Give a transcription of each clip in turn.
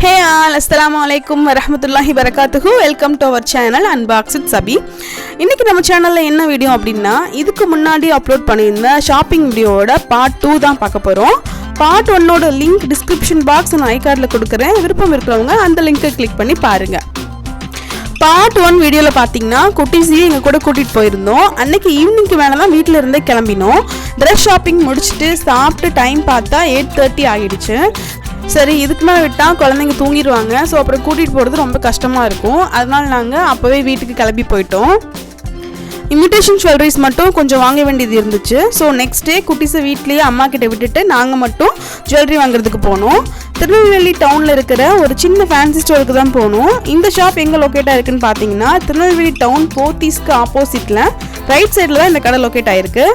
Hey all, Assalamualaikum warahmatullahi wabarakatuh. Welcome to our channel Unbox with Sabi. இன்னைக்கு நம்ம சேனல்ல என்ன வீடியோ அப்படின்னா, இதுக்கு முன்னாடி அப்லோட் பண்ணியிருந்த ஷாப்பிங் வீடியோவோட பார்ட் 2 தான் பார்க்க போறோம். பார்ட் 1 ஓட லிங்க் டிஸ்கிரிப்ஷன் பாக்ஸ் நான் ஐ கார்டில் கொடுக்குறேன். விருப்பம் இருக்கிறவங்க அந்த லிங்கை கிளிக் பண்ணி பாருங்க. பார்ட் 1 வீடியோவில் பார்த்தீங்கன்னா குட்டீஸி எங்கள் கூட கூட்டிகிட்டு போயிருந்தோம். அன்னைக்கு ஈவினிங்க்கு மேலே தான் வீட்டில் இருந்தே கிளம்பினோம். ட்ரெஸ் ஷாப்பிங் முடிச்சுட்டு சாப்பிட்டு டைம் பார்த்தா 8:30 ஆகிடுச்சு. சரி, இதுக்கு மேலே விட்டால் குழந்தைங்க தூங்கிடுவாங்க. ஸோ அப்புறம் கூட்டிகிட்டு போகிறது ரொம்ப கஷ்டமாக இருக்கும். அதனால் நாங்கள் அப்போவே வீட்டுக்கு கிளம்பி போயிட்டோம். இன்விடேஷன் ஜுவல்லரிஸ் மட்டும் கொஞ்சம் வாங்க வேண்டியது இருந்துச்சு. ஸோ நெக்ஸ்ட் டே குட்டீஸை வீட்லேயே அம்மா கிட்ட விட்டுட்டு நாங்கள் மட்டும் ஜுவல்லரி வாங்குறதுக்கு போனோம். திருநெல்வேலி டவுனில் இருக்கிற ஒரு சின்ன ஃபேன்சி ஸ்டோருக்கு தான் போகணும். இந்த ஷாப் எங்கே லொக்கேட் ஆகிருக்குன்னு பார்த்தீங்கன்னா, திருநெல்வேலி டவுன் போத்தீஸ்க்கு ஆப்போசிட்டில் ரைட் சைடில் தான் இந்த கடை லொக்கேட் ஆகிருக்கு.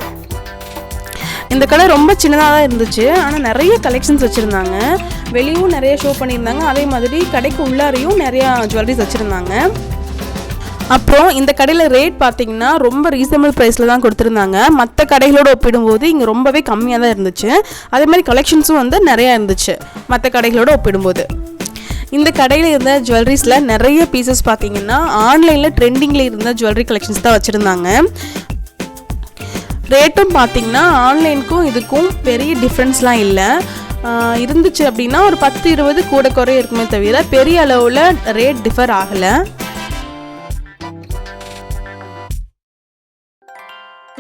இந்த கடை ரொம்ப சின்னதாக தான் இருந்துச்சு. ஆனால் நிறைய கலெக்ஷன்ஸ் வச்சுருந்தாங்க. வெளியும் நிறைய ஷோ பண்ணியிருந்தாங்க. அதே மாதிரி கடைக்கு உள்ளாரையும் நிறையா ஜுவல்லரிஸ் வச்சுருந்தாங்க. அப்புறம் இந்த கடையில் ரேட் பார்த்தீங்கன்னா ரொம்ப ரீசனபிள் ப்ரைஸில் தான் கொடுத்துருந்தாங்க. மற்ற கடைகளோடு ஒப்பிடும்போது இங்கே ரொம்பவே கம்மியாக தான் இருந்துச்சு. அதே மாதிரி கலெக்ஷன்ஸும் வந்து நிறையா இருந்துச்சு மற்ற கடைகளோடு ஒப்பிடும்போது. இந்த கடையில் இருந்த ஜுவல்லரிஸில் நிறைய பீசஸ் பார்த்தீங்கன்னா ஆன்லைனில் ட்ரெண்டிங்கில் இருந்த ஜுவல்லரி கலெக்ஷன்ஸ் தான் வச்சுருந்தாங்க. ரேட்டும் பார்த்தீங்கன்னா ஆன்லைனுக்கும் இதுக்கும் பெரிய டிஃப்ரென்ஸ்லாம் இல்லை. இருந்துச்சு அப்படின்னா ஒரு 10-20 கூட குறைய இருக்குமே தவிர பெரிய அளவில் ரேட் டிஃபர் ஆகலை.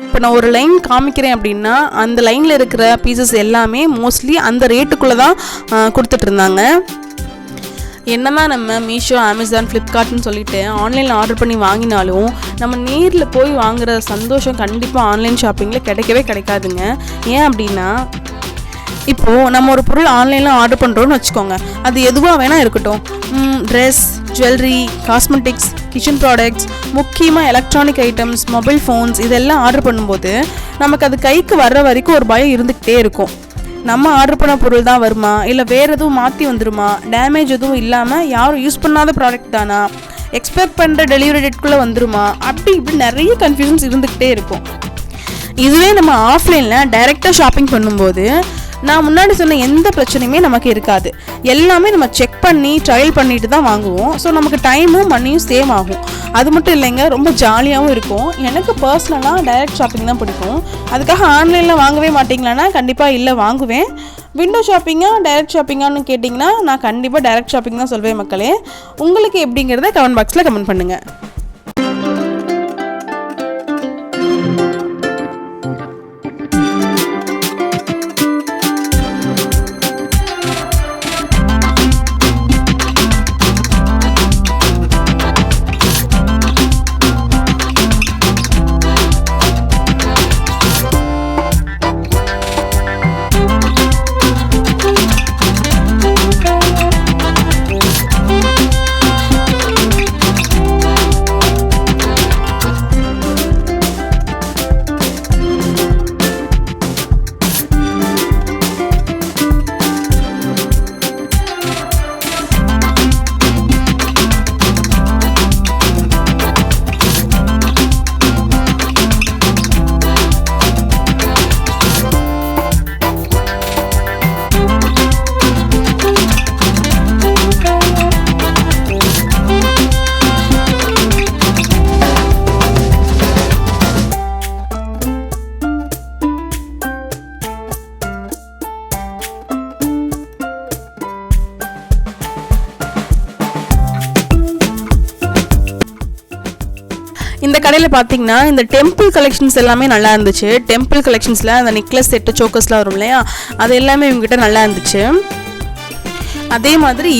இப்போ நான் ஒரு லைன் காமிக்கிறேன் அப்படின்னா அந்த லைனில் இருக்கிற பீசஸ் எல்லாமே மோஸ்ட்லி அந்த ரேட்டுக்குள்ளே தான் கொடுத்துட்ருந்தாங்க. என்னதான் நம்ம மீஷோ, அமேசான், ஃப்ளிப்கார்ட்னு சொல்லிட்டு ஆன்லைனில் ஆர்டர் பண்ணி வாங்கினாலும் நம்ம நேரில் போய் வாங்குகிற சந்தோஷம் கண்டிப்பாக ஆன்லைன் ஷாப்பிங்கில் கிடைக்கவே கிடைக்காதுங்க. ஏன் அப்படின்னா, இப்போது நம்ம ஒரு பொருள் ஆன்லைனில் ஆர்டர் பண்ணுறோன்னு வச்சுக்கோங்க. அது எதுவாக வேணால் இருக்கட்டும், dress, jewellery, cosmetics, kitchen products, முக்கியமாக எலக்ட்ரானிக் ஐட்டம்ஸ், மொபைல் ஃபோன்ஸ் இதெல்லாம் ஆர்டர் பண்ணும்போது நமக்கு அது கைக்கு வர்ற வரைக்கும் ஒரு பயம் இருந்துக்கிட்டே இருக்கும். நம்ம ஆர்டர் பண்ண பொருள் தான் வருமா, இல்லை வேறு எதுவும் மாற்றி வந்துடுமா, டேமேஜ் எதுவும் இல்லாமல் யாரும் யூஸ் பண்ணாத ப்ராடக்ட் தானா, எக்ஸ்பெக்ட் பண்ணுற டெலிவரி டேட்குள்ளே வந்துடுமா, அப்படி இப்படி நிறைய கன்ஃபியூஷன்ஸ் இருந்துக்கிட்டே இருக்கும். இதுவே நம்ம ஆஃப்லைனில் டைரெக்டாக ஷாப்பிங் பண்ணும்போது நான் முன்னாடி சொன்ன எந்த பிரச்சனையுமே நமக்கு இருக்காது. எல்லாமே நம்ம செக் பண்ணி ட்ரையல் பண்ணிட்டு தான் வாங்குவோம். ஸோ நமக்கு டைமும் மணியும் சேவ் ஆகும். அது மட்டும் இல்லைங்க, ரொம்ப ஜாலியாகவும் இருக்கும். எனக்கு பர்சனலாக டைரக்ட் ஷாப்பிங் தான் பிடிக்கும். அதுக்காக ஆன்லைனில் வாங்கவே மாட்டிங்களான்னா கண்டிப்பாக இல்லை, வாங்குவேன். விண்டோ ஷாப்பிங்காக டைரக்ட் ஷாப்பிங்கான்னு கேட்டிங்கன்னா நான் கண்டிப்பாக டைரக்ட் ஷாப்பிங் தான் சொல்வேன் மக்களே. உங்களுக்கு எப்படிங்கிறத கமெண்ட் பாக்ஸில் கமெண்ட் பண்ணுங்கள். இந்த கடையில் பார்த்தீங்கன்னா இந்த டெம்பிள் கலெக்ஷன்ஸ் எல்லாமே நல்லா இருந்துச்சு. டெம்பிள் கலெக்ஷன்ஸில் அந்த நெக்லஸ் செட்டு, சோக்கஸ்லாம் வரும் இல்லையா, அது எல்லாமே இவங்ககிட்ட நல்லா இருந்துச்சு. அதே மாதிரி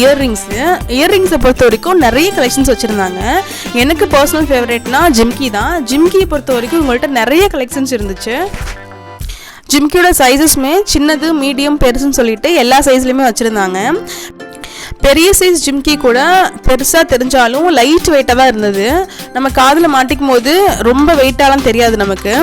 இயர்ரிங்ஸை பொறுத்த வரைக்கும் நிறைய கலெக்ஷன்ஸ் வச்சுருந்தாங்க. எனக்கு பர்சனல் ஃபேவரேட்னா ஜிம்கி தான். ஜிம்கியை பொறுத்த வரைக்கும் உங்கள்கிட்ட நிறைய கலெக்ஷன்ஸ் இருந்துச்சு. ஜிம்கியோட சைஸஸ்மே சின்னது, மீடியம், பெருசுன்னு சொல்லிட்டு எல்லா சைஸ்லையுமே வச்சுருந்தாங்க. பெரிய சைஸ் ஜிம்கி கூட பெருசாக தெரிஞ்சாலும் லைட் வெயிட்டாக தான் இருந்தது. நம்ம காதில் மாட்டிக்கும் போது ரொம்ப வெயிட்டாலாம் தெரியாது நமக்கு.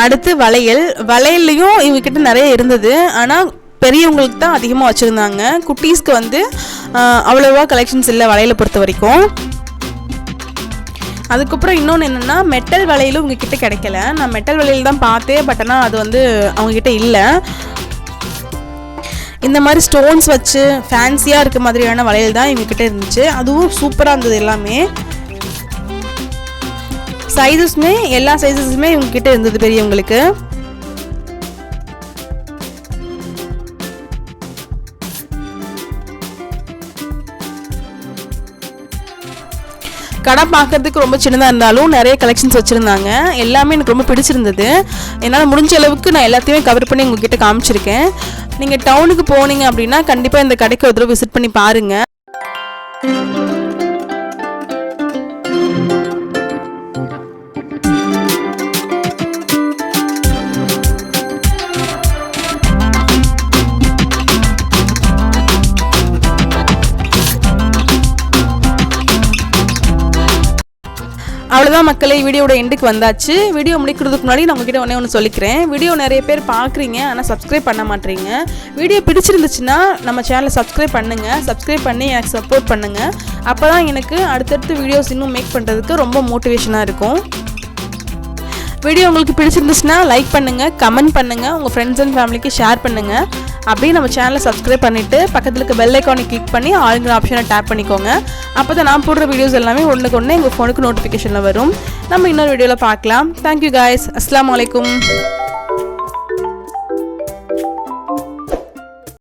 அடுத்து வளையல்லையும் இவங்ககிட்ட நிறைய இருந்தது. ஆனால் பெரியவங்களுக்கு தான் அதிகமாக வச்சுருந்தாங்க. குட்டீஸ்க்கு வந்து அவ்வளோவா கலெக்ஷன்ஸ் இல்லை வளையலை பொறுத்த வரைக்கும். அதுக்கப்புறம் இன்னொன்று என்னென்னா மெட்டல் வளையலும் உங்ககிட்ட கிடைக்கல. நான் மெட்டல் வளையல் தான் பார்த்தேன், பட் ஆனால் அது வந்து அவங்கக்கிட்ட இல்லை. இந்த மாதிரி ஸ்டோன்ஸ் வச்சு ஃபேன்சியாக இருக்க மாதிரியான வளையல் தான் இவங்ககிட்ட இருந்துச்சு. அதுவும் சூப்பராக இருந்தது. எல்லாமே சைஸஸுமே எல்லா சைஸஸுமே இவங்ககிட்ட இருந்தது பெரியவங்களுக்கு. கடை பார்க்கறதுக்கு ரொம்ப சின்னதாக இருந்தாலும் நிறைய கலெக்ஷன்ஸ் வச்சுருந்தாங்க. எல்லாமே எனக்கு ரொம்ப பிடிச்சிருந்தது. என்னால் முடிஞ்ச அளவுக்கு நான் எல்லாத்தையுமே கவர் பண்ணி உங்ககிட்ட காமிச்சிருக்கேன். நீங்கள் டவுனுக்கு போனீங்க அப்படின்னா கண்டிப்பாக இந்த கடைக்கு ஒரு தடவை விசிட் பண்ணி பாருங்கள். அவ்வளோதான் மக்களே, வீடியோட எண்டுக்கு வந்தாச்சு. வீடியோ முடிக்கிறதுக்கு முன்னாடி நான் உங்ககிட்ட ஒன்று சொல்லிக்கிறேன். வீடியோ நிறைய பேர் பார்க்குறீங்க, ஆனால் சப்ஸ்கிரைப் பண்ண மாட்டேறீங்க. வீடியோ பிடிச்சிருந்துச்சுன்னா நம்ம சேனலை சப்ஸ்கிரைப் பண்ணுங்கள். சப்ஸ்கிரைப் பண்ணி எனக்கு சப்போர்ட் பண்ணுங்கள். அப்போ தான் எனக்கு அடுத்தடுத்து வீடியோஸ் இன்னும் மேக் பண்ணுறதுக்கு ரொம்ப மோட்டிவேஷனாக இருக்கும். வீடியோ உங்களுக்கு பிடிச்சிருந்துச்சுன்னா லைக் பண்ணுங்கள், கமெண்ட் பண்ணுங்கள், உங்கள் ஃப்ரெண்ட்ஸ் அண்ட் ஃபேமிலிக்கு ஷேர் பண்ணுங்கள். அப்படியே நம்ம சேனலை சப்ஸ்கிரைப் பண்ணிவிட்டு பக்கத்தில் இருக்க பெல் ஐக்கானை கிளிக் பண்ணி ஆளுங்கிற ஆப்ஷனை டேப் பண்ணிக்கோங்க. அப்போ தான் நான் போடுற வீடியோஸ் எல்லாமே ஒன்றுக்கு ஒன்று எங்கள் ஃபோனுக்கு நோட்டிஃபிகேஷனில் வரும். நம்ம இன்னொரு வீடியோவில் பார்க்கலாம். Thank you guys. அஸ்ஸலாமு அலைக்கும்.